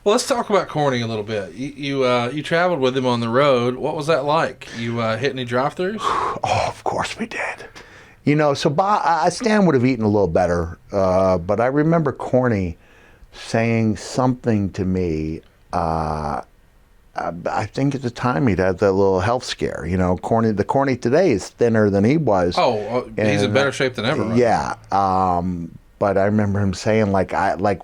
Well, let's talk about Corny a little bit. You traveled with him on the road. What was that like? You hit any drive-thrus? Oh, of course we did. You know, so Stan would have eaten a little better, but I remember Corny saying something to me. I think at the time he'd had that little health scare. You know, the Corny today is thinner than he was. Oh, he's in better shape than ever. Right? Yeah. But I remember him saying it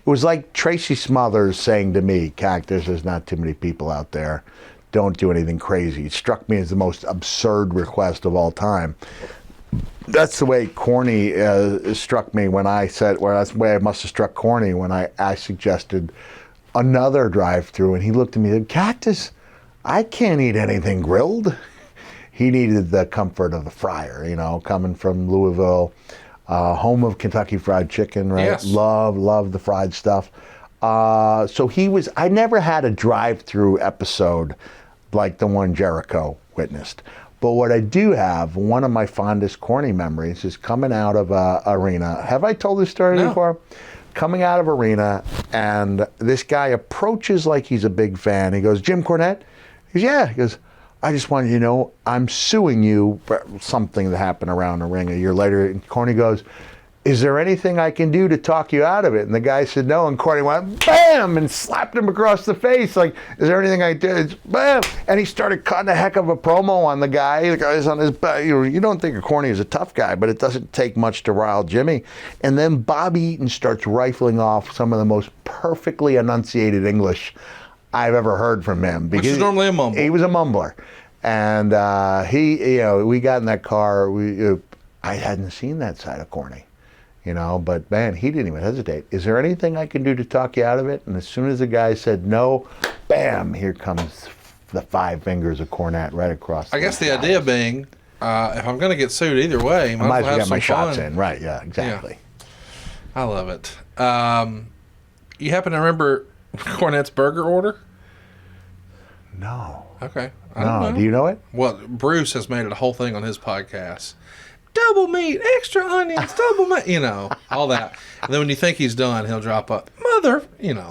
was like Tracy Smothers saying to me, "Cactus, there's not too many people out there. Don't do anything crazy." It struck me as the most absurd request of all time. That's the way Corny struck me when I said, well, that's the way I must have struck Corny when I suggested another drive-through, and he looked at me and said, "Cactus, I can't eat anything grilled." He needed the comfort of the fryer, you know, coming from Louisville, home of Kentucky Fried Chicken, right? Yes. Love the fried stuff. So I never had a drive-through episode like the one Jericho witnessed. But what I do have, one of my fondest Corny memories is coming out of arena. Have I told this story before? Coming out of arena, and this guy approaches like he's a big fan. He goes, "Jim Cornette?" He goes, "Yeah." He goes, "I just wanted you to know I'm suing you for something that happened around the ring." A year later, and Corny goes, "Is there anything I can do to talk you out of it?" And the guy said no, and Corny went, bam, and slapped him across the face. Like, "Is there anything I did?" Bam! And he started cutting a heck of a promo on the guy. The guy's on his back. You don't think of Corny as a tough guy, but it doesn't take much to rile Jimmy. And then Bobby Eaton starts rifling off some of the most perfectly enunciated English I've ever heard from him. Which is normally a mumble. He was a mumbler. And we got in that car. I hadn't seen that side of Corny. You know, but man, he didn't even hesitate. "Is there anything I can do to talk you out of it?" And as soon as the guy said no, bam, here comes the 5 fingers of Cornette right across. I guess the idea being, if I'm going to get sued either way, I might as well get have my some shots fun. in. Right, yeah, exactly. Yeah. I love it. You happen to remember Cornette's burger order? No. Okay. I No, don't know. do you know it? Well, Bruce has made it a whole thing on his podcast. Double meat, extra onions, double meat, you know, all that. And then when you think he's done, he'll drop a mother, you know.